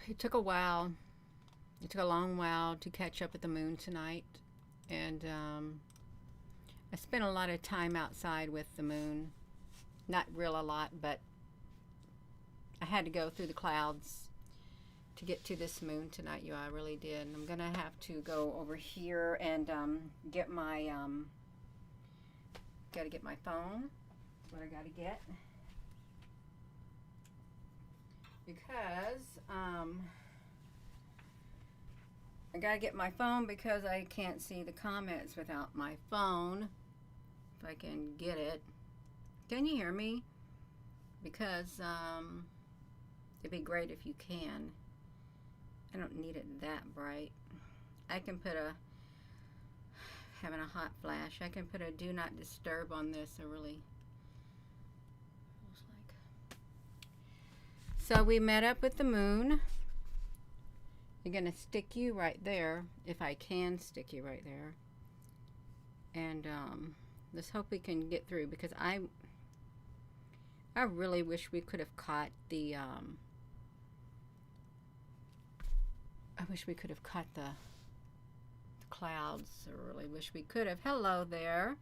It took a while. It took a long while to catch up with the moon tonight. And I spent a lot of time outside with the moon. Not real a lot, but I had to go through the clouds to get to this moon tonight. I really did. And I'm going to have to go over here and get my, got to get my phone. That's what I got to get. Because I gotta get my phone because I can't see the comments without my phone. If I can get it. Can you hear me? Because it'd be great if you can. I don't need it that bright. I can put having a hot flash. I can put a do not disturb on this. I really looks like. So we met up with the moon. I'm gonna stick you right there, if I can stick you right there. And let's hope we can get through, because I really wish we could have caught the I wish we could have caught the clouds. I really wish we could have. Hello there.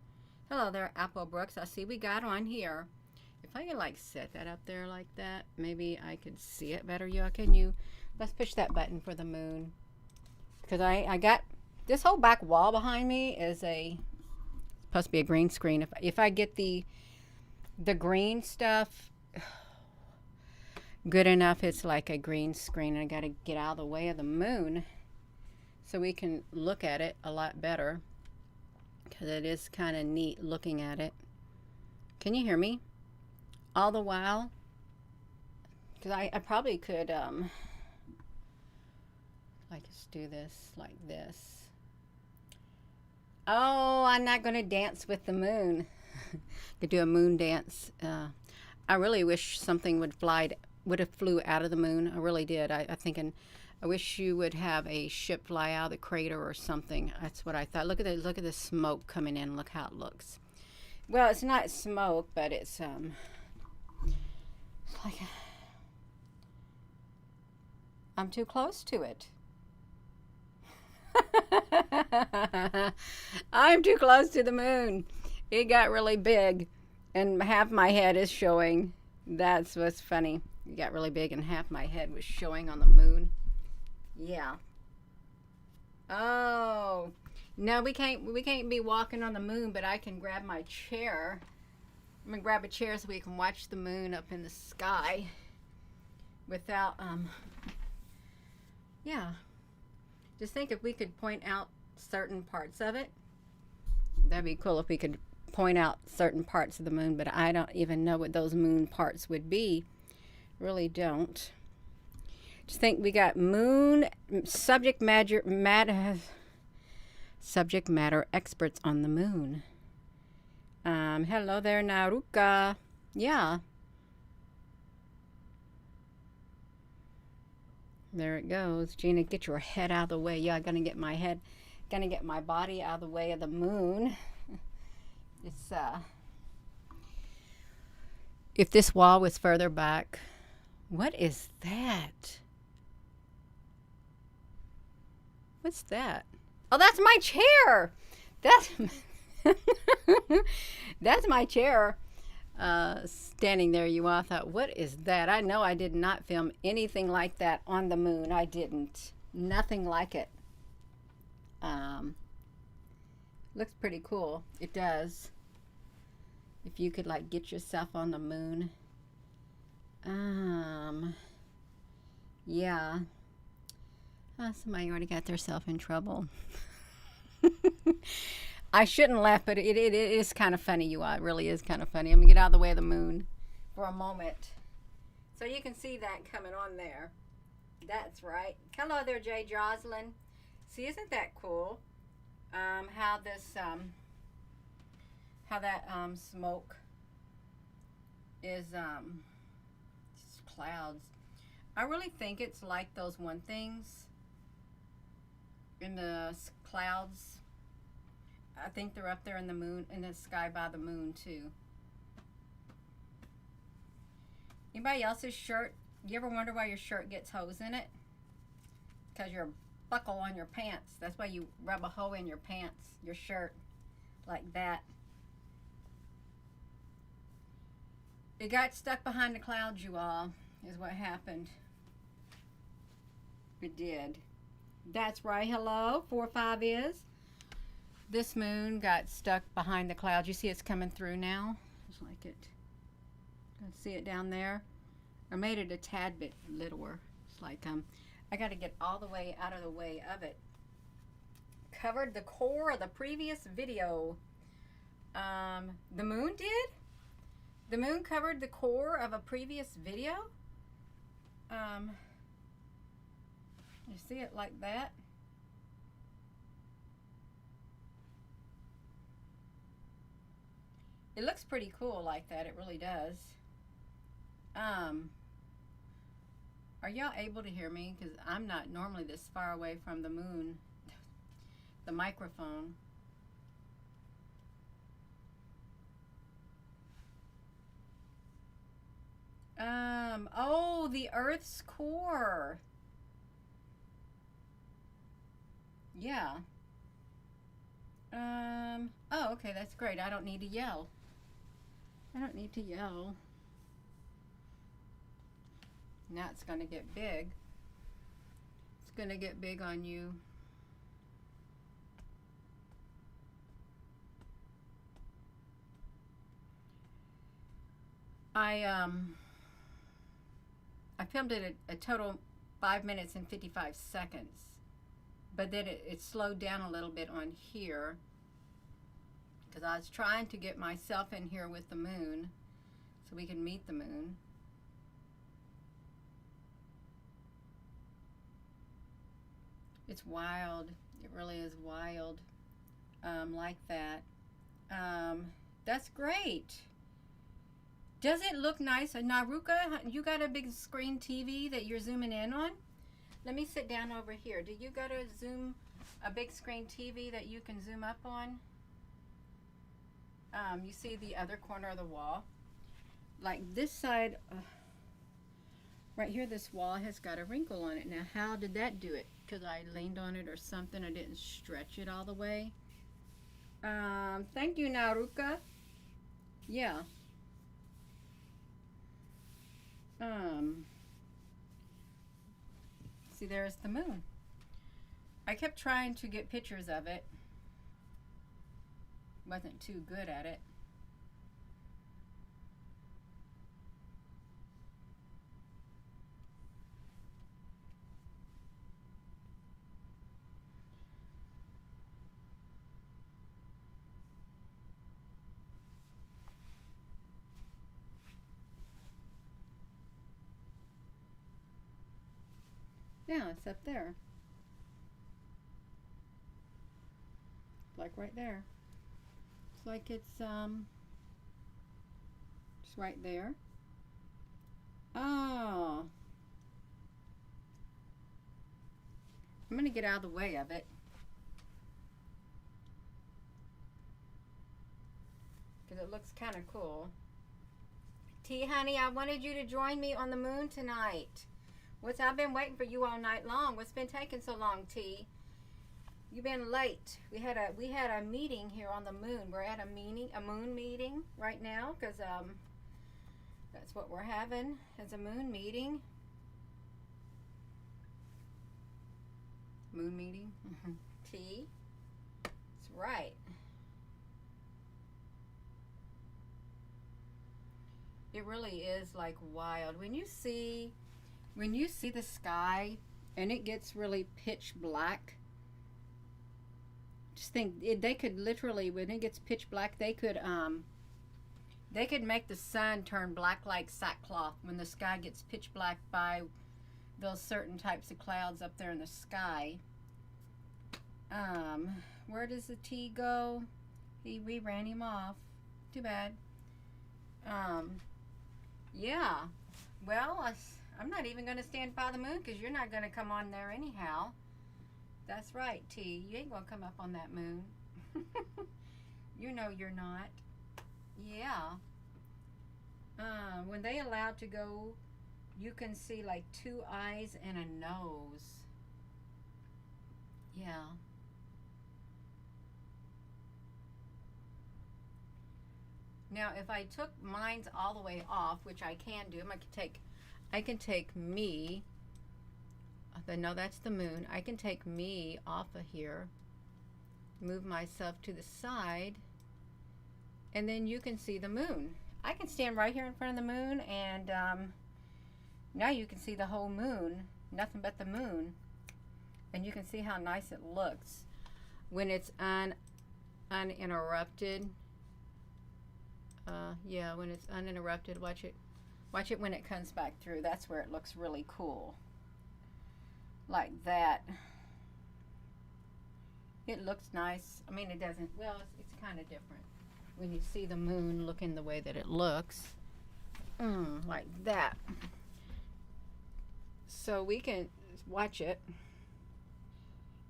Hello there, Apple Brooks. I see we got on here. If I could like set that up there like that, maybe I could see it better. Yeah, can you? Let's push that button for the moon. Because I got this whole back wall behind me is supposed to be a green screen. If I get the green stuff good enough, it's like a green screen. I got to get out of the way of the moon so we can look at it a lot better. Because it is kind of neat looking at it. Can you hear me? All the while, because I probably could like just do this like this. Oh, I'm not going to dance with the moon. Could do a moon dance. I really wish something would have flew out of the moon. I really did. I wish you would have a ship fly out of the crater or something. That's what I thought. Look at the smoke coming in. Look how it looks. Well, it's not smoke, but it's like I'm too close to it. I'm too close to the moon. It got really big and half my head is showing. That's what's funny. It got really big and half my head was showing on the moon. Yeah. Oh. No, we can't be walking on the moon, but I can grab my chair. I'm gonna grab a chair so we can watch the moon up in the sky without yeah. Just think if we could point out certain parts of it. That'd be cool if we could point out certain parts of the moon, but I don't even know what those moon parts would be. Really don't. Just think we got moon subject matter experts on the moon. Hello there, Naruka. Yeah. There it goes. Gina, get your head out of the way. Yeah, gonna get my body out of the way of the moon. It's if this wall was further back. What is that? What's that? Oh, that's my chair. That's my chair. Standing there, you all thought, what is that? I know I did not film anything like that on the moon. I didn't. Nothing like it. Looks pretty cool. It does. If you could like get yourself on the moon. Yeah. Oh, somebody already got themselves in trouble. I shouldn't laugh, but it is kind of funny, you all. It really is kind of funny. I'm going to get out of the way of the moon for a moment. So you can see that coming on there. That's right. Hello there, Jay Jocelyn. See, isn't that cool? How that smoke is clouds. I really think it's like those one things in the clouds. I think they're up there in the moon, in the sky by the moon too. Anybody else's shirt? You ever wonder why your shirt gets holes in it? because you're buckle on your pants. That's why you rub a hole in your pants, your shirt, like that. It got stuck behind the clouds, you all, is what happened. It did. That's right. Hello, 4-5 is. This moon got stuck behind the clouds. You see it's coming through now? Just like it. Let's see it down there. I made it a tad bit littler. It's like I got to get all the way out of the way of it. Covered the core of the previous video. The moon did? The moon covered the core of a previous video? You see it like that? It looks pretty cool like that. It really does. Are y'all able to hear me? Because I'm not normally this far away from the moon, the microphone. Oh, the Earth's core. Yeah. Oh, okay, that's great. I don't need to yell. I don't need to yell. Now it's going to get big. It's going to get big on you. I filmed it a total 5 minutes and 55 seconds. But then it slowed down a little bit on here because I was trying to get myself in here with the moon so we can meet the moon. It's wild. It really is wild. Like that. That's great. Does it look nice? Naruka, you got a big screen TV that you're zooming in on? Let me sit down over here. Do you got a big screen TV that you can zoom up on? You see the other corner of the wall? Like this side, right here, this wall has got a wrinkle on it. Now, how did that do it? Because I leaned on it or something. I didn't stretch it all the way. Thank you, Naruka. Yeah. See, there's the moon. I kept trying to get pictures of it. Wasn't too good at it. Yeah, it's up there. Like right there. It's like it's right there. Oh. I'm gonna get out of the way of it. Because it looks kind of cool. T, honey, I wanted you to join me on the moon tonight. I've been waiting for you all night long. What's been taking so long, T? You've been late. We had a meeting here on the moon. We're at a moon meeting right now because that's what we're having as a moon meeting. Moon meeting. T. That's right. It really is like wild. When you see the sky and it gets really pitch black, just think they could literally, when it gets pitch black, they could make the sun turn black like sackcloth when the sky gets pitch black by those certain types of clouds up there in the sky. Where does the T go? We ran him off. Too bad. Yeah. Well, I'm not even going to stand by the moon because you're not going to come on there anyhow. That's right, T. You ain't going to come up on that moon. You know you're not. Yeah. When they allowed to go, you can see like 2 eyes and a nose. Yeah. Now, if I took mine's all the way off, which I can do, I can take me. No, that's the moon. I can take me off of here, move myself to the side, and then you can see the moon. I can stand right here in front of the moon, and now you can see the whole moon, nothing but the moon, and you can see how nice it looks when it's uninterrupted. Yeah, when it's uninterrupted, watch it when it comes back through. That's where it looks really cool, like that. It looks nice. I mean, it doesn't, well, it's kind of different when you see the moon looking the way that it looks, like that. So we can watch it.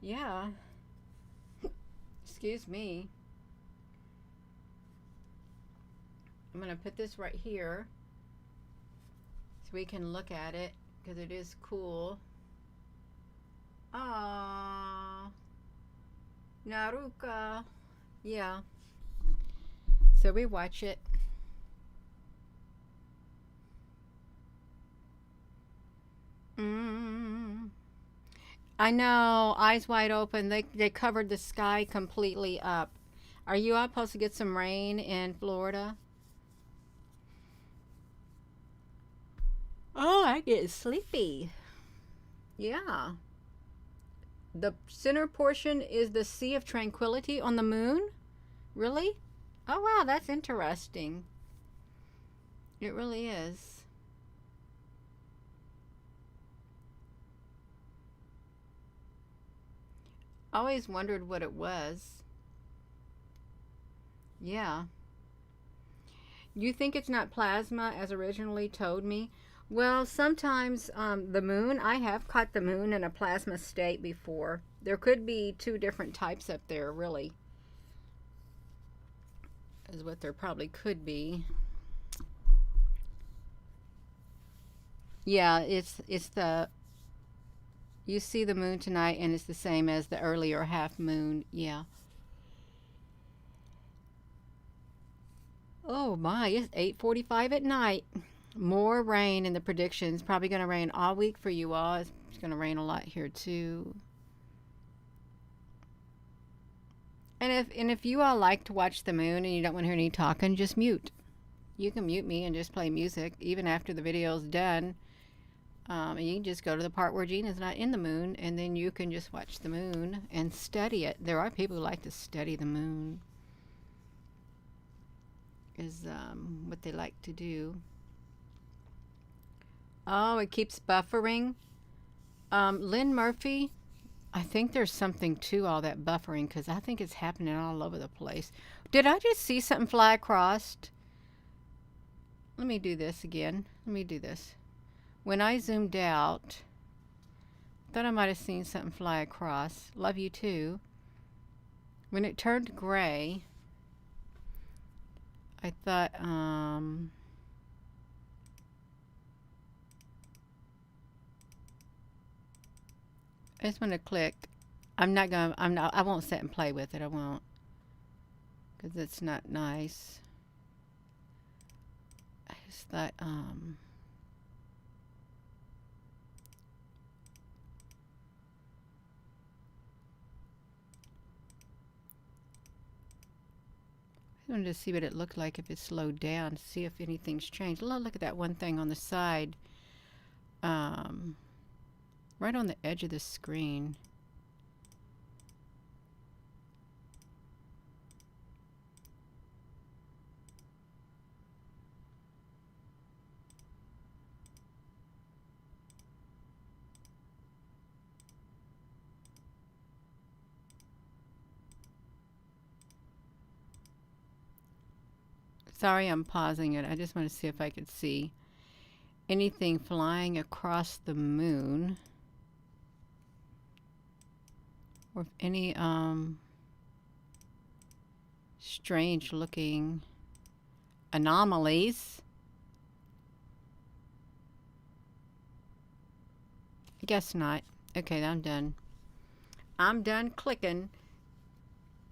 Yeah. Excuse me. I'm going to put this right here so we can look at it because it is cool. Ah, Naruka. Yeah. So we watch it. I know, eyes wide open. They covered the sky completely up. Are you all supposed to get some rain in Florida? Oh, I get sleepy. Yeah. The center portion is the Sea of Tranquility on the moon? Really? Oh, wow, that's interesting. It really is. I always wondered what it was. Yeah. You think it's not plasma as originally told me? Well, sometimes the moon, I have caught the moon in a plasma state before. There could be two different types up there, really, is what there probably could be. Yeah, it's the, you see the moon tonight and it's the same as the earlier half moon. Yeah. Oh my, it's 8:45 at night. More rain in the predictions. Probably going to rain all week for you all. It's going to rain a lot here too. And if you all like to watch the moon and you don't want to hear any talking, just mute. You can mute me and just play music even after the video's done. And you can just go to the part where Gina's not in the moon, and then you can just watch the moon and study it. There are people who like to study the moon. Is what they like to do. Oh, it keeps buffering. Lynn Murphy, I think there's something to all that buffering because I think it's happening all over the place. Did I just see something fly across? Let me do this again. Let me do this. When I zoomed out, I thought I might have seen something fly across. Love you too. When it turned gray, I thought, I just want to click. I won't sit and play with it. I won't. Because it's not nice. I just thought, I wanted to see what it looked like if it slowed down, see if anything's changed. Look at that one thing on the side. Right on the edge of the screen. Sorry, I'm pausing it. I just want to see if I could see anything flying across the moon. Or if any strange looking anomalies. I guess not. Okay, I'm done. I'm done clicking.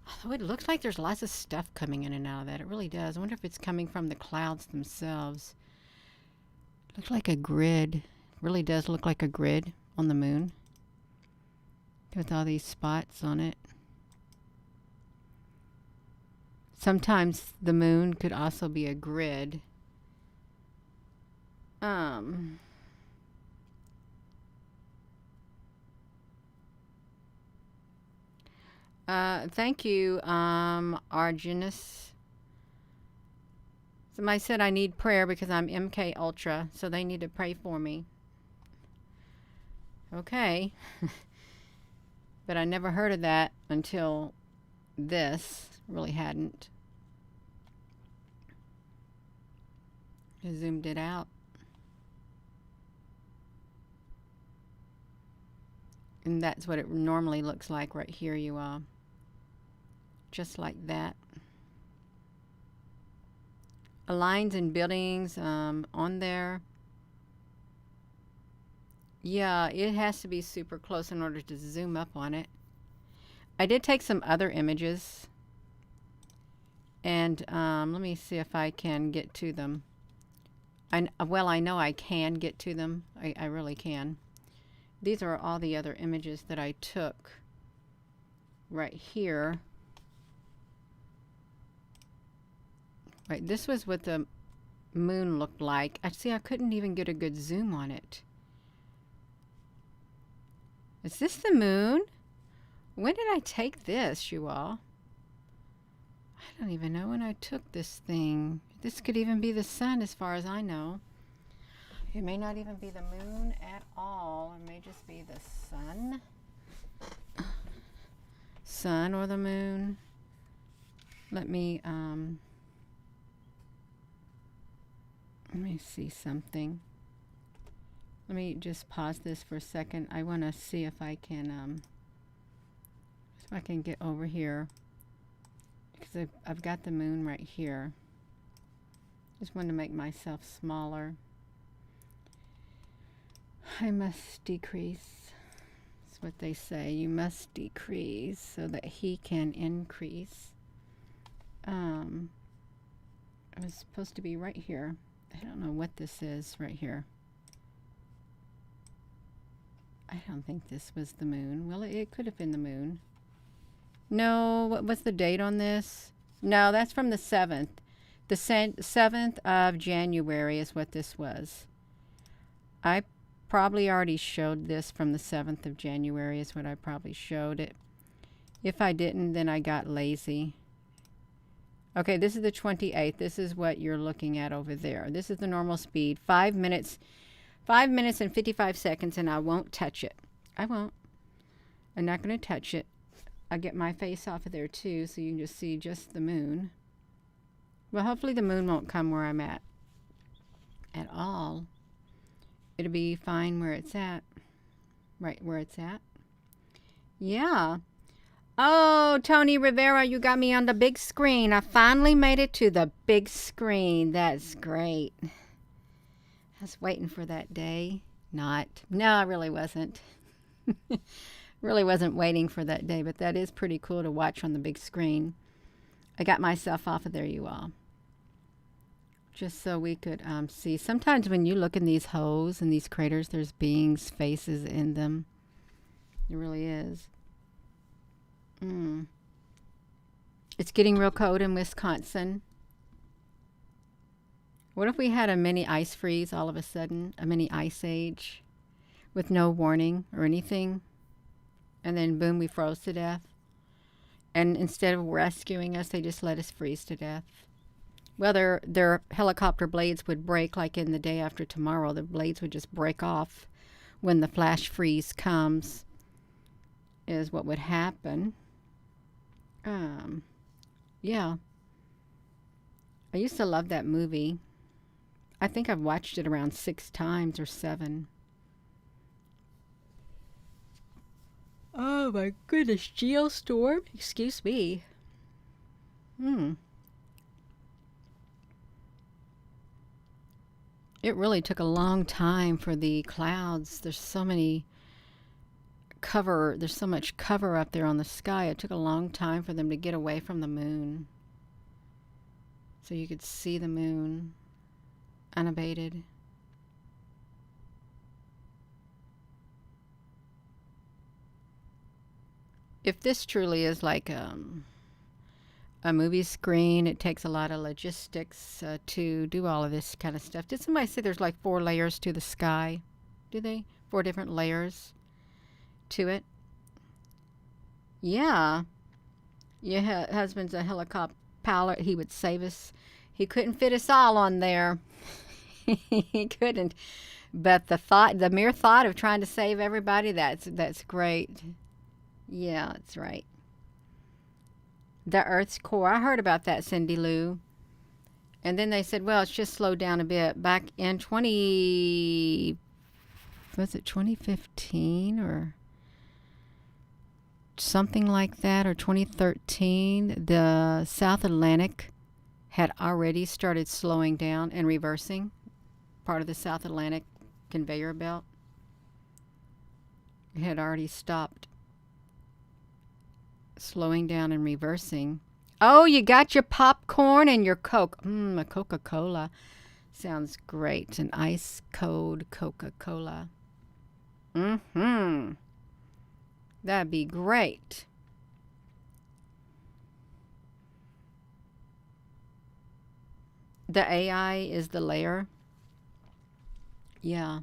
Although it looks like there's lots of stuff coming in and out of that. It really does. I wonder if it's coming from the clouds themselves. Looks like a grid. It really does look like a grid on the moon with all these spots on it. Sometimes the moon could also be a grid. Thank you, Arginus. Somebody said I need prayer because I'm MK Ultra, so they need to pray for me. Okay. But I never heard of that until this. Really hadn't. I zoomed it out. And that's what it normally looks like right here, you all. Just like that. Lines and buildings on there. Yeah, it has to be super close in order to zoom up on it. I did take some other images. And let me see if I can get to them. Well, I know I can get to them. I really can. These are all the other images that I took right here. Right, this was what the moon looked like. I couldn't even get a good zoom on it. Is this the moon? When did I take this, you all? I don't even know when I took this thing. This could even be the sun as far as I know. It may not even be the moon at all. It may just be the sun. Sun or the moon. Let me see something. Let me just pause this for a second. I want to see if I can get over here, because I've got the moon right here. Just want to make myself smaller. I must decrease. That's what they say. You must decrease so that he can increase. I was supposed to be right here. I don't know what this is right here. I don't think this was the moon. Well, it could have been the moon. No, what was the date on this? No, that's from the 7th. The 7th of January is what this was. I probably already showed this from the 7th of January is what I probably showed it. If I didn't, then I got lazy. Okay, this is the 28th. This is what you're looking at over there. This is the normal speed. 5 minutes and 55 seconds, and I won't touch it. I won't. I'm not going to touch it. I'll get my face off of there too, so you can just see just the moon. Well, hopefully the moon won't come where I'm at all. It'll be fine where it's at. Right where it's at. Yeah. Oh, Tony Rivera, you got me on the big screen. I finally made it to the big screen. That's great. I was waiting for that day. No, I really wasn't. Really wasn't waiting for that day, but that is pretty cool to watch on the big screen. I got myself off of there, you all. Just so we could see. Sometimes when you look in these holes and these craters, there's beings' faces in them. It really is. It's getting real cold in Wisconsin. What if we had a mini ice freeze all of a sudden? A mini ice age with no warning or anything? And then boom, we froze to death. And instead of rescuing us, they just let us freeze to death. Well, their helicopter blades would break like in the day after tomorrow. The blades would just break off when the flash freeze comes, is what would happen. Yeah. I used to love that movie. I think I've watched it around 6 times or 7. Oh my goodness, Geostorm? Excuse me. It really took a long time for the clouds. There's so many cover. There's so much cover up there on the sky. It took a long time for them to get away from the moon, so you could see the moon unabated. If this truly is like a movie screen, it takes a lot of logistics to do all of this kind of stuff. Did somebody say there's like 4 layers to the sky? Do they? 4 different layers to it? Yeah. Your husband's a helicopter pilot. He would save us. He couldn't fit us all on there. He couldn't. But the mere thought of trying to save everybody, that's great. Yeah, that's right. The Earth's core. I heard about that, Cindy Lou. And then they said, well, it's just slowed down a bit. Back in 2015 or something like that, or 2013, the South Atlantic had already started slowing down and reversing. Part of the South Atlantic conveyor belt. It had already stopped slowing down and reversing. Oh, you got your popcorn and your Coke. A Coca-Cola. Sounds great. An ice cold Coca-Cola. That'd be great. The AI is the layer. Yeah.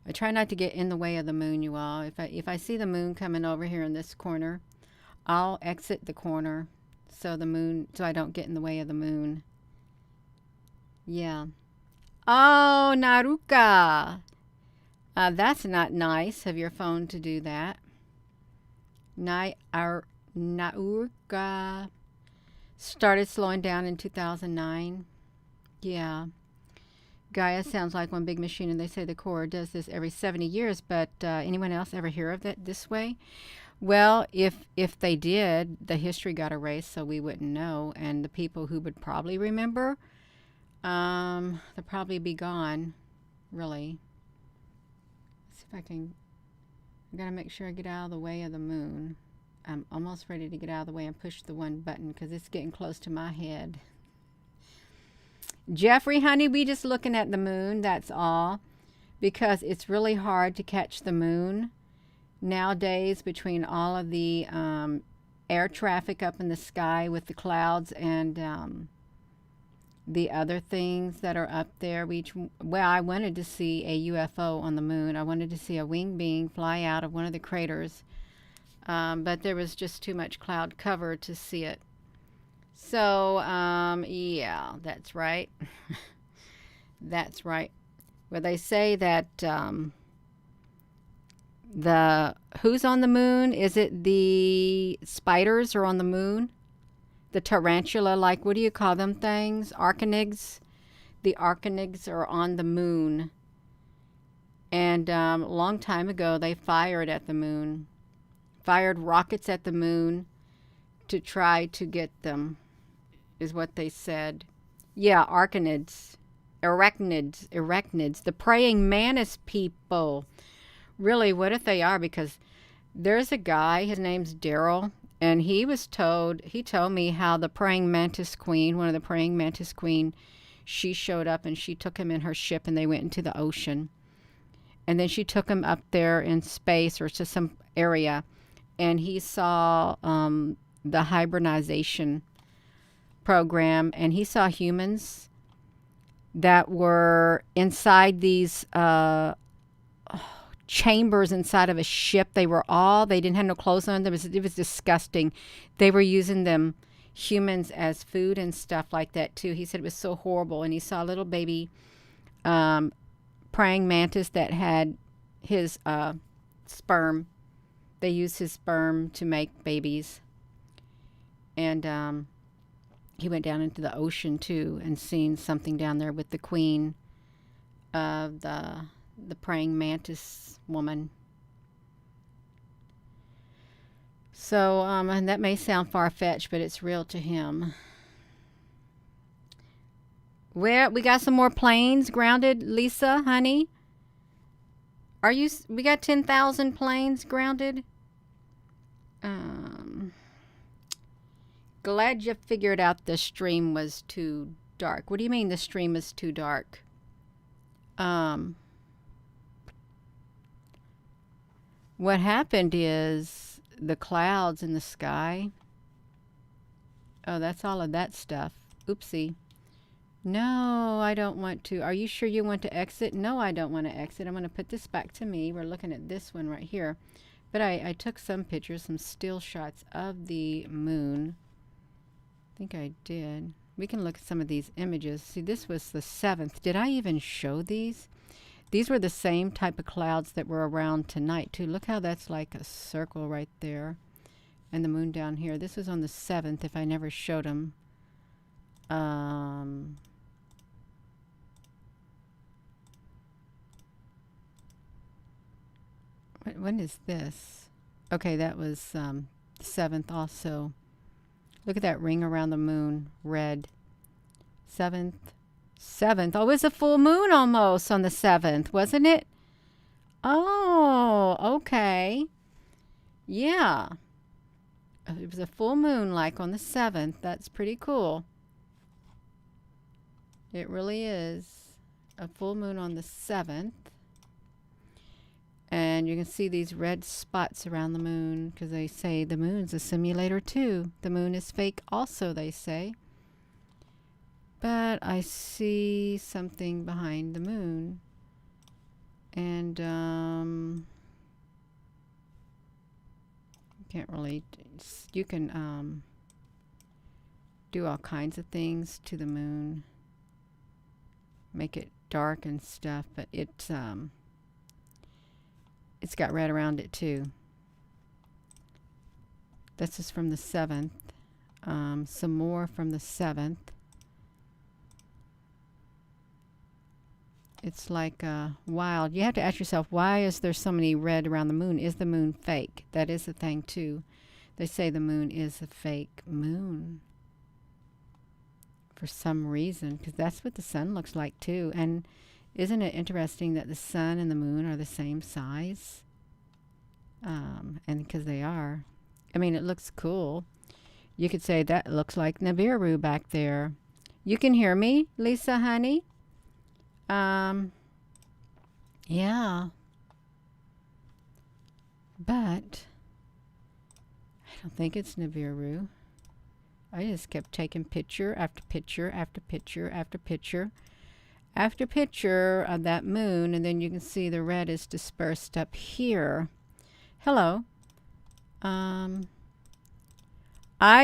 I try not to get in the way of the moon, you all. If I see the moon coming over here in this corner, I'll exit the corner so I don't get in the way of the moon. Yeah. Oh, Naruka. That's not nice of your phone to do that. Naruka started slowing down in 2009. Yeah. Gaia sounds like one big machine, and they say the core does this every 70 years, but anyone else ever hear of it this way? Well, if they did, the history got erased, so we wouldn't know, and the people who would probably remember, they'll probably be gone, really. Let's see if I gotta make sure I get out of the way of the moon. I'm almost ready to get out of the way and push the one button because it's getting close to my head. Jeffrey, honey, we just looking at the moon, that's all, because it's really hard to catch the moon nowadays between all of the air traffic up in the sky with the clouds and the other things that are up there. I wanted to see a UFO on the moon. I wanted to see a winged being fly out of one of the craters, but there was just too much cloud cover to see it. So, yeah, that's right. That's right. Where they say that who's on the moon? Is it the spiders are on the moon? The tarantula, like, what do you call them things? Arachnids? The arachnids are on the moon. And a long time ago, they fired at the moon. Fired rockets at the moon to try to get them, is what they said. Yeah, arachnids. Arachnids. The praying mantis people. Really, what if they are? Because there's a guy, his name's Daryl, and he told me how the praying mantis queen, one of the praying mantis queen, she showed up and she took him in her ship and they went into the ocean. And then she took him up there in space or to some area, and he saw the hybridization program, and he saw humans that were inside these chambers inside of a ship. They didn't have no clothes on them. It was disgusting. They were using them, humans, as food and stuff like that too. He said it was so horrible. And he saw a little baby praying mantis that had his sperm. They used his sperm to make babies. And he went down into the ocean too and seen something down there with the queen of the praying mantis woman. So, and that may sound far-fetched, but it's real to him. Where we got some more planes grounded, Lisa, honey? We got 10,000 planes grounded? Glad you figured out the stream was too dark. What do you mean the stream is too dark? What happened is the clouds in the sky. Oh, that's all of that stuff. Oopsie. No, I don't want to. Are you sure you want to exit? No, I don't want to exit. I'm going to put this back to me. We're looking at this one right here. But I took some pictures, some still shots of the moon. I think I did. We can look at some of these images. See, this was the 7th. Did I even show these? These were the same type of clouds that were around tonight, too. Look how that's like a circle right there. And the moon down here. This was on the 7th, if I never showed them. When is this? Okay, that was the 7th also. Look at that ring around the moon, red. 7th. 7th. Oh, it was a full moon almost on the 7th, wasn't it? Oh, okay. Yeah. It was a full moon like on the 7th. That's pretty cool. It really is. A full moon on the 7th. And you can see these red spots around the moon because they say the moon's a simulator too. The moon is fake also, they say. But I see something behind the moon. And can't really, you can do all kinds of things to the moon. Make it dark and stuff, but it's got red around it too. This is from the 7th. Some more from the 7th. It's like wild. You have to ask yourself, why is there so many red around the moon? Is the moon fake? That is a thing too. They say the moon is a fake moon. For some reason, because that's what the sun looks like too. And isn't it interesting that the sun and the moon are the same size? And because they are. I mean, it looks cool. You could say that looks like Nibiru back there. You can hear me, Lisa, honey? Yeah. But I don't think it's Nibiru. I just kept taking picture after picture after picture after picture after picture of that moon, and then you can see the red is dispersed up here. Hello. I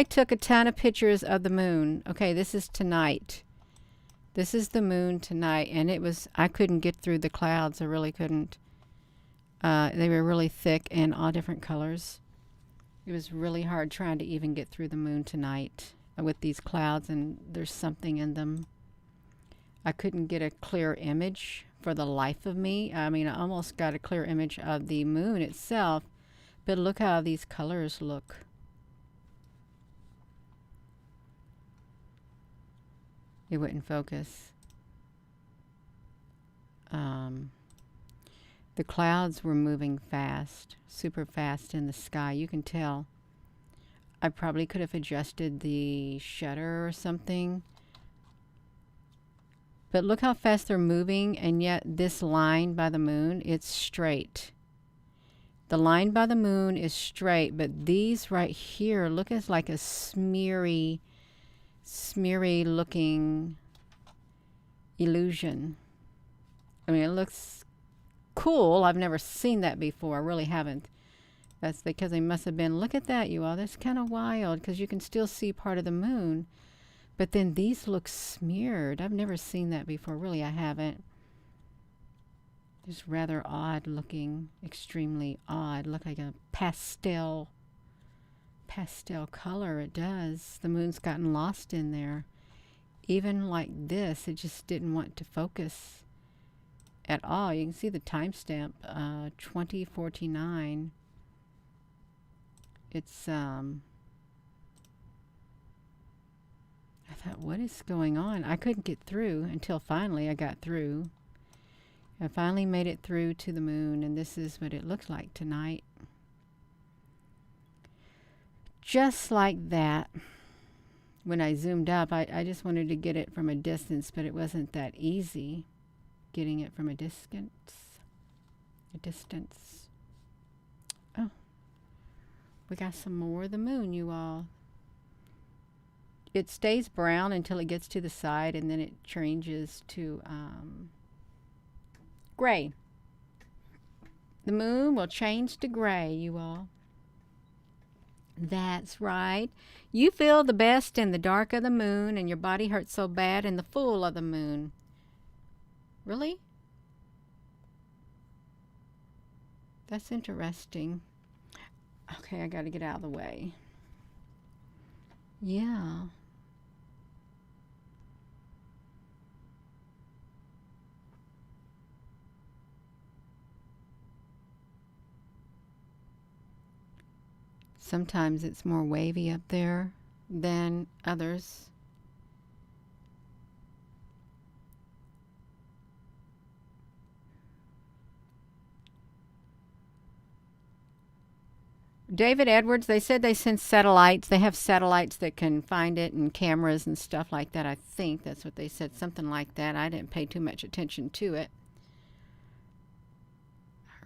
took a ton of pictures of the moon. Okay, this is tonight. This is the moon tonight, and it was, I couldn't get through the clouds. I really couldn't. They were really thick and all different colors. It was really hard trying to even get through the moon tonight with these clouds, and there's something in them. I couldn't get a clear image for the life of me. I mean, I almost got a clear image of the moon itself, but look how these colors look. It wouldn't focus. The clouds were moving fast, super fast in the sky. You can tell. I probably could have adjusted the shutter or something. But look how fast they're moving, and yet this line by the moon, it's straight. The line by the moon is straight, but these right here look as like a smeary looking illusion. I mean, it looks cool. I've never seen that before. I really haven't. That's because they must have been, look at that, you all. That's kind of wild because you can still see part of the moon. But then these look smeared. I've never seen that before. Really, I haven't. Just rather odd looking, extremely odd. Look like a pastel color. It does. The moon's gotten lost in there. Even like this, it just didn't want to focus at all. You can see the timestamp, 2049. It's I thought, what is going on? I couldn't get through until finally I got through. I finally made it through to the moon, and this is what it looks like tonight. Just like that. When I zoomed up, I just wanted to get it from a distance, but it wasn't that easy getting it from a distance. Oh, we got some more of the moon, you all. It stays brown until it gets to the side, and then it changes to gray. The moon will change to gray, you all. That's right. You feel the best in the dark of the moon, and your body hurts so bad in the full of the moon. Really? That's interesting. Okay, I got to get out of the way. Yeah. Sometimes it's more wavy up there than others. David Edwards, they said they sent satellites. They have satellites that can find it and cameras and stuff like that. I think that's what they said, something like that. I didn't pay too much attention to it.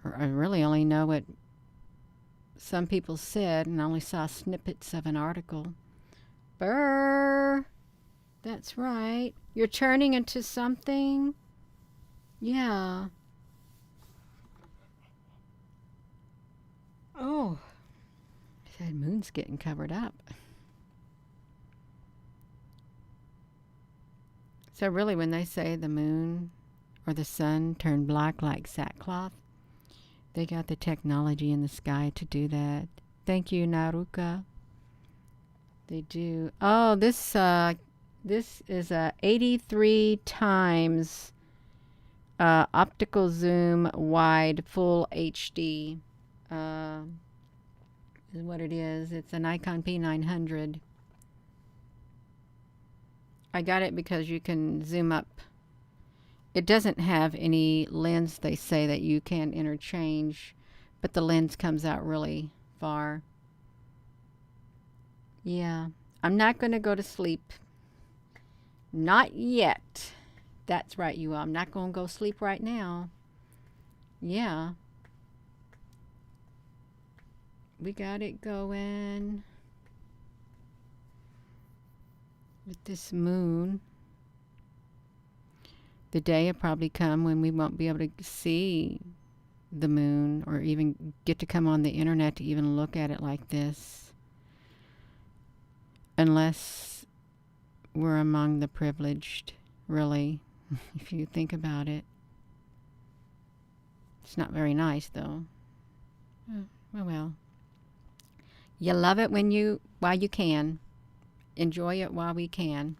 I really only know what some people said, and I only saw snippets of an article. Brr. That's right. You're turning into something? Yeah. Oh. That moon's getting covered up. So really, when they say the moon or the sun turn black like sackcloth, they got the technology in the sky to do that. Thank you, Naruka. They do. Oh, this is a 83 times optical zoom wide full HD. Is what it is. It's a Nikon P900. I got it because you can zoom up. It doesn't have any lens, they say, that you can interchange, but the lens comes out really far. Yeah. I'm not going to go to sleep. Not yet. That's right, you all. I'm not going to go sleep right now. Yeah. We got it going with this moon. The day will probably come when we won't be able to see the moon or even get to come on the internet to even look at it like this. Unless we're among the privileged, really, if you think about it. It's not very nice, though. Well. You love it while you can. Enjoy it while we can.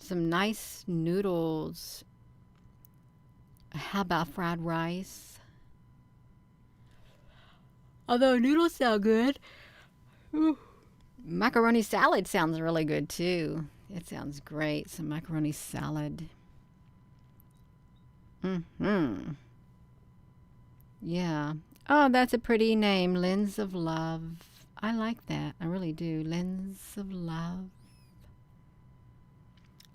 Some nice noodles. How about fried rice? Although noodles sound good. Ooh. Macaroni salad sounds really good too. It sounds great. Some macaroni salad. Yeah. Oh, that's a pretty name. Lens of Love. I like that. I really do. Lens of Love.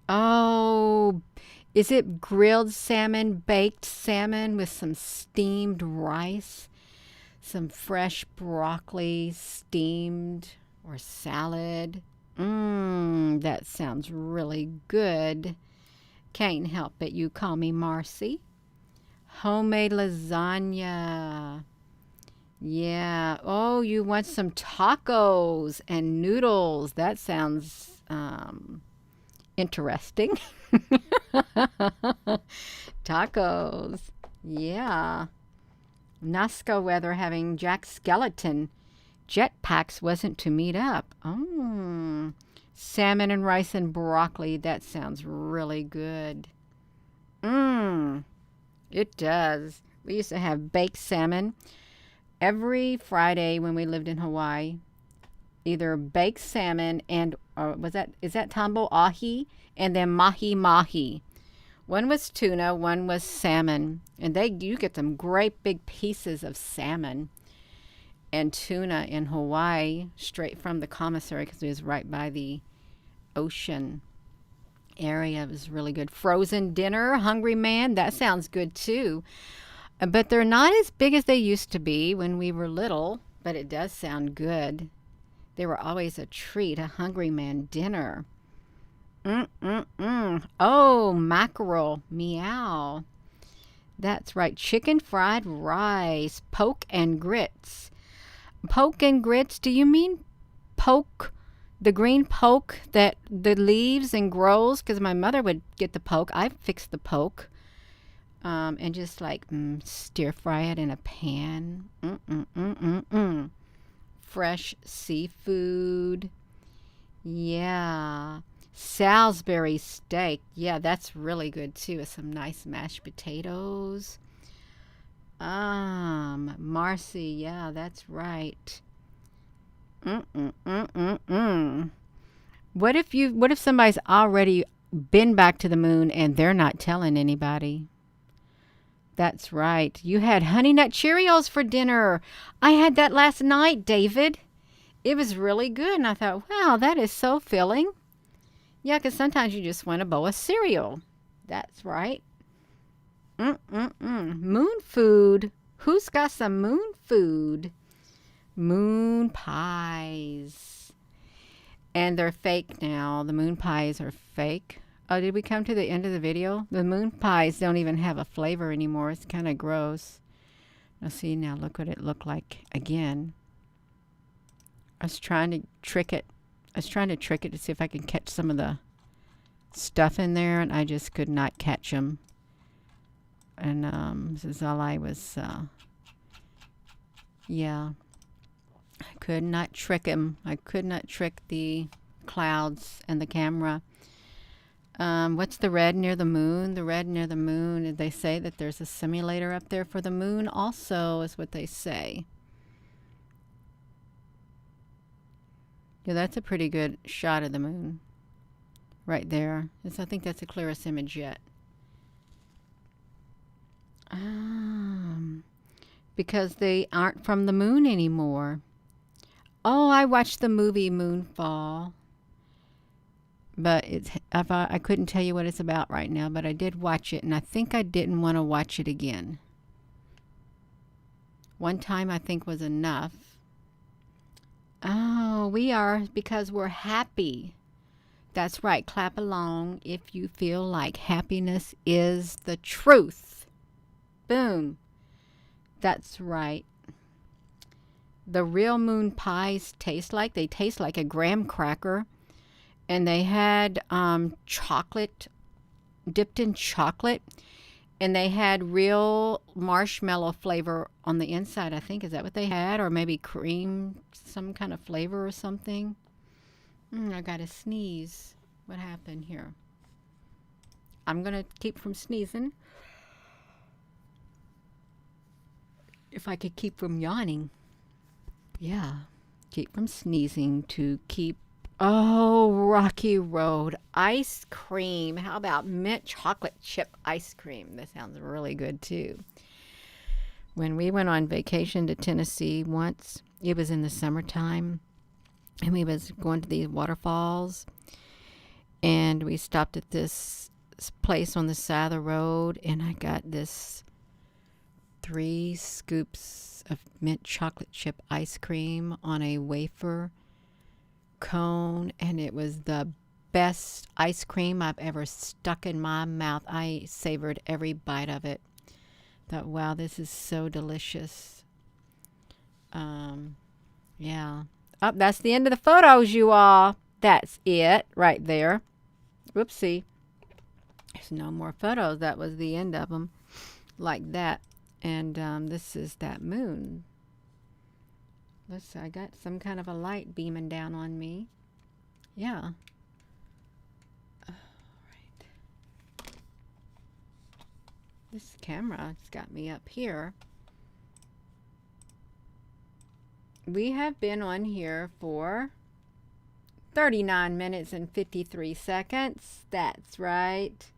Oh, is it grilled salmon, baked salmon with some steamed rice? Some fresh broccoli steamed or salad? That sounds really good. Can't help it. You call me Marcy. Homemade lasagna. Yeah. Oh, you want some tacos and noodles. That sounds interesting. Tacos. Yeah. Nazca weather having Jack Skeleton. Jetpacks wasn't to meet up. Oh. Salmon and rice and broccoli. That sounds really good. It does. We used to have baked salmon every Friday when we lived in Hawaii. Either baked salmon and is that tambo ahi and then mahi mahi, One was tuna, one was salmon. And you get some great big pieces of salmon and tuna in Hawaii straight from the commissary because it was right by the ocean area. It was really good. Frozen dinner, hungry man, that sounds good too. But they're not as big as they used to be when we were little, but it does sound good. They were always a treat, a hungry man dinner. Oh, mackerel, meow. That's right, chicken fried rice, poke and grits. Poke and grits, do you mean poke, the green poke that the leaves and grows? Because my mother would get the poke. I fixed the poke. And just like stir fry it in a pan. Fresh seafood. Yeah. Salisbury steak. Yeah, that's really good too. With some nice mashed potatoes. Marcy. Yeah, that's right. What if somebody's already been back to the moon and they're not telling anybody? That's right. You had Honey Nut Cheerios for dinner. I had that last night, David. It was really good. And I thought, wow, that is so filling. Yeah, because sometimes you just want a bowl of cereal. That's right. Moon food. Who's got some moon food? Moon pies. And they're fake now. The moon pies are fake. Oh, did we come to the end of the video? The moon pies don't even have a flavor anymore. It's kind of gross. Now see, now look what it looked like again. I was trying to trick it. I was trying to trick it to see if I could catch some of the stuff in there, and I just could not catch them. And this is all I was, yeah. I could not trick him. I could not trick the clouds and the camera. What's the red near the moon? The red near the moon, they say that there's a simulator up there for the moon also, is what they say. Yeah, that's a pretty good shot of the moon. Right there. I think that's the clearest image yet. Because they aren't from the moon anymore. Oh, I watched the movie Moonfall. But I couldn't tell you what it's about right now, but I did watch it, and I think I didn't want to watch it again. One time I think was enough. Oh, we are, because we're happy. That's right. Clap along if you feel like happiness is the truth. Boom. That's right. The real moon pies taste like a graham cracker. And they had chocolate, dipped in chocolate. And they had real marshmallow flavor on the inside, I think. Is that what they had? Or maybe cream, some kind of flavor or something. I got to sneeze. What happened here? I'm going to keep from sneezing. If I could keep from yawning. Yeah. Keep from sneezing to keep. Oh, Rocky Road ice cream. How about mint chocolate chip ice cream? That sounds really good too. When we went on vacation to Tennessee once, it was in the summertime, and we was going to these waterfalls, and we stopped at this place on the side of the road, and I got this 3 scoops of mint chocolate chip ice cream on a wafer cone, and it was the best ice cream I've ever stuck in my mouth. I savored every bite of it. Thought, wow, this is so delicious. Yeah. Oh, that's the end of the photos, you all. That's it right there. Whoopsie. There's no more photos. That was the end of them. Like that. And this is that moon. Let's see, I got some kind of a light beaming down on me. Yeah. All right. This camera's got me up here. We have been on here for 39 minutes and 53 seconds. That's right.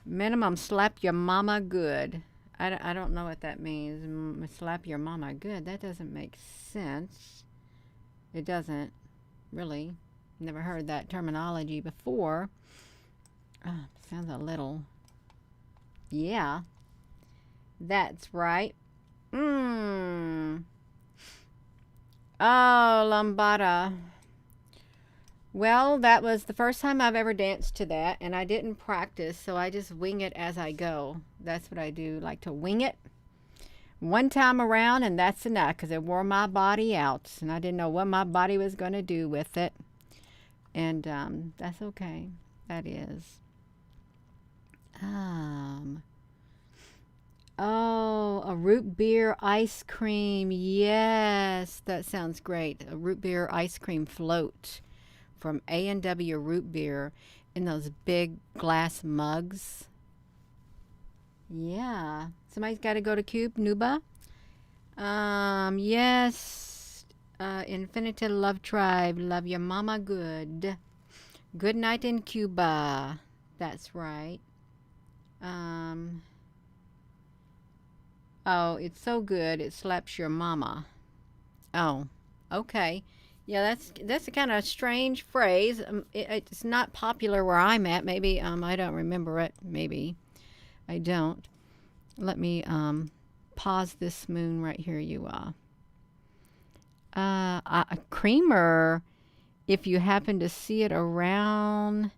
Minimum slap your mama good. I don't know what that means. Slap your mama good. That doesn't make sense. It doesn't, really. Never heard that terminology before. Sounds a little... Yeah. That's right. Oh, lambada. Well, that was the first time I've ever danced to that, and I didn't practice, so I just wing it as I go. That's what I do, like to wing it one time around, and that's enough, because it wore my body out, and I didn't know what my body was going to do with it. And that's okay. That is. Oh, a root beer ice cream. Yes, that sounds great. A root beer ice cream float from A&W Root Beer in those big glass mugs. Yeah. Somebody's got to go to Cube, Nuba. Yes. Infinity Love Tribe. Love your mama good. Good night in Cuba. That's right. Oh, it's so good. It slaps your mama. Oh, okay. Yeah, that's a kind of strange phrase. It's not popular where I'm at. Maybe I don't remember it. Maybe I don't. Let me pause this moon right here. You a creamer. If you happen to see it around,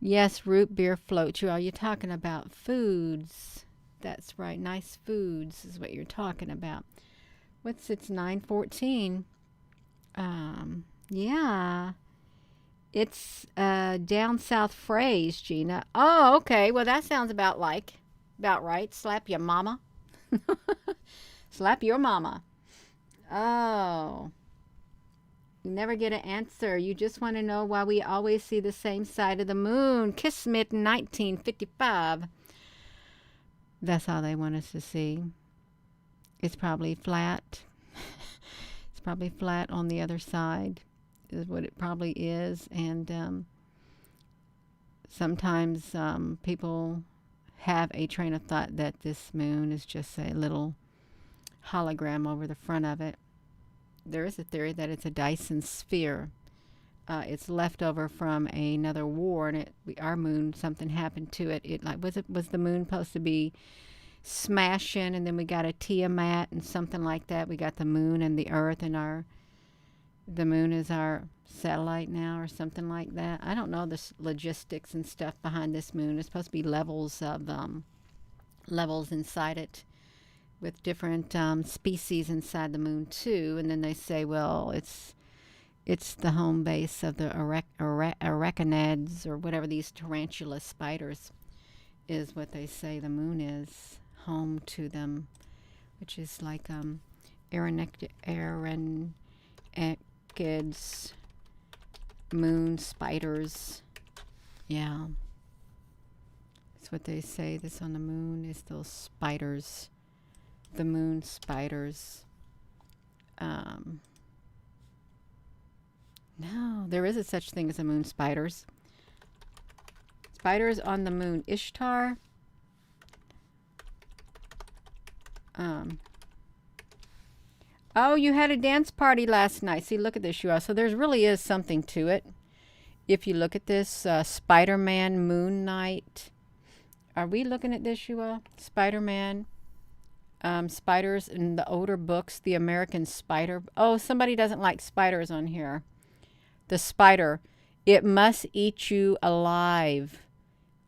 yes, root beer float. You're talking about foods. That's right. Nice foods is what you're talking about. It's 9:14. Yeah. It's down south phrase, Gina. Oh, okay. Well, that sounds about right. Slap your mama. Slap your mama. Oh. You never get an answer. You just want to know why we always see the same side of the moon. Kismet 1955. That's all they want us to see. It's probably flat. It's probably flat on the other side, is what it probably is. And sometimes people have a train of thought that this moon is just a little hologram over the front of it. There is a theory that it's a Dyson sphere. It's left over from another war, and our moon, something happened to it. Was the moon supposed to be smashing, and then we got a Tiamat and something like that. We got the moon and the Earth, and the moon is our satellite now, or something like that. I don't know the logistics and stuff behind this moon. It's supposed to be levels inside it, with different species inside the moon too. And then they say, well, it's the home base of the arachnids, or whatever, these tarantula spiders, is what they say the moon is home to them, which is like arachnids, moon spiders. Yeah. That's what they say. This on the moon is those spiders. The moon spiders. No, there is a such thing as a moon spiders. Spiders on the moon. Ishtar. Oh, you had a dance party last night. See, look at this, you all. So there really is something to it. If you look at this, Spider-Man Moon Night. Are we looking at this, you all? Spider-Man. Spiders in the older books. The American Spider. Oh, somebody doesn't like spiders on here. The spider. It must eat you alive.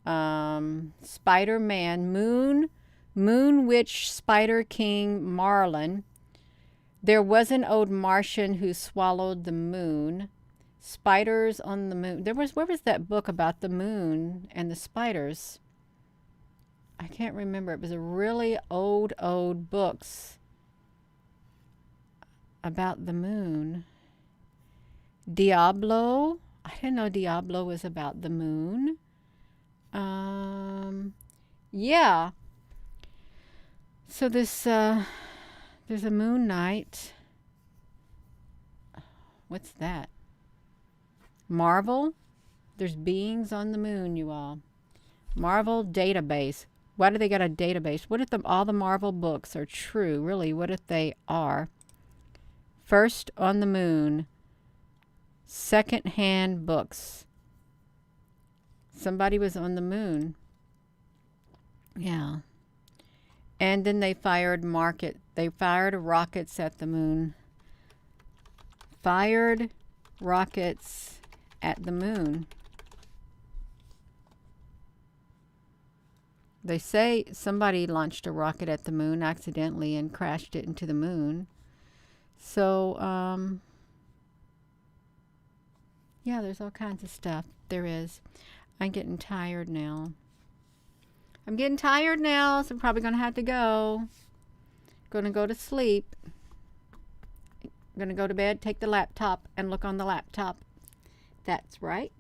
Spider-Man. Moon Witch, Spider King, Marlin. There was an old Martian who swallowed the moon. Spiders on the moon. Where was that book about the moon and the spiders? I can't remember. It was a really old books about the moon. Diablo. I didn't know Diablo was about the moon. Yeah. So there's a moon night. What's that? Marvel? There's beings on the moon, you all. Marvel database. Why do they got a database? What if all the Marvel books are true? Really, what if they are? First on the moon. Second-hand books. Somebody was on the moon. Yeah. And then they fired rockets at the moon. Fired rockets at the moon. They say somebody launched a rocket at the moon accidentally and crashed it into the moon. So, yeah, there's all kinds of stuff. There is. I'm getting tired now. So I'm probably going to have to go. Going to go to sleep. Going to go to bed, take the laptop, and look on the laptop. That's right.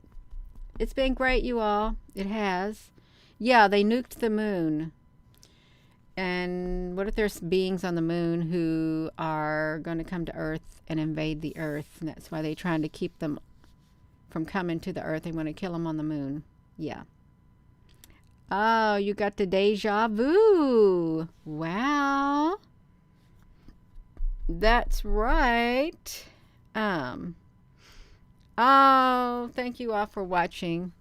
It's been great, you all. It has. Yeah, they nuked the moon. And what if there's beings on the moon who are going to come to Earth and invade the Earth? And that's why they're trying to keep them from coming to the Earth. They want to kill them on the moon. Yeah. Oh, you got the deja vu. Wow. That's right. Oh, thank you all for watching.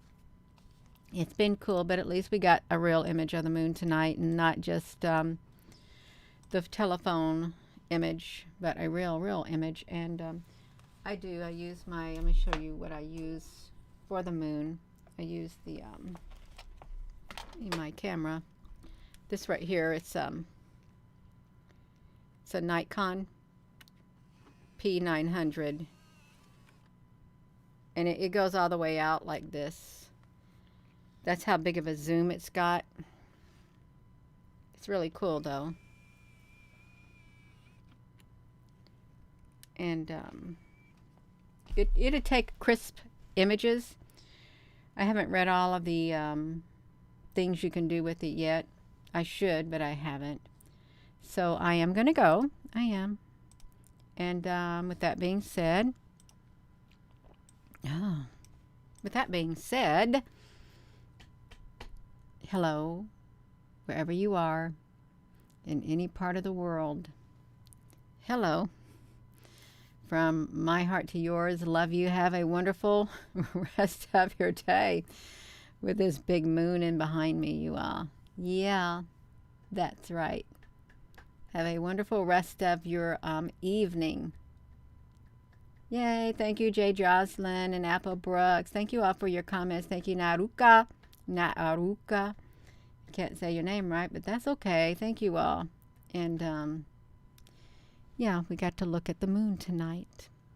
It's been cool, but at least we got a real image of the moon tonight, and not just the telephone image, but a real image. And I use let me show you what I use for the moon. I use the in my camera. This right here, it's a Nikon P900, and it goes all the way out like this. That's how big of a zoom it's got. It's really cool though. And it'd take crisp images. I haven't read all of the things you can do with it yet. I should, but I haven't. So I am going to go. I am. And with that being said, hello, wherever you are, in any part of the world. Hello. From my heart to yours, love you. Have a wonderful rest of your day with this big moon in behind me, you all. Yeah, that's right. Have a wonderful rest of your evening. Yay, thank you, Jay Jocelyn and Apple Brooks. Thank you all for your comments. Thank you, Naruka. Can't say your name right, but that's okay. Thank you all. And yeah, we got to look at the moon tonight.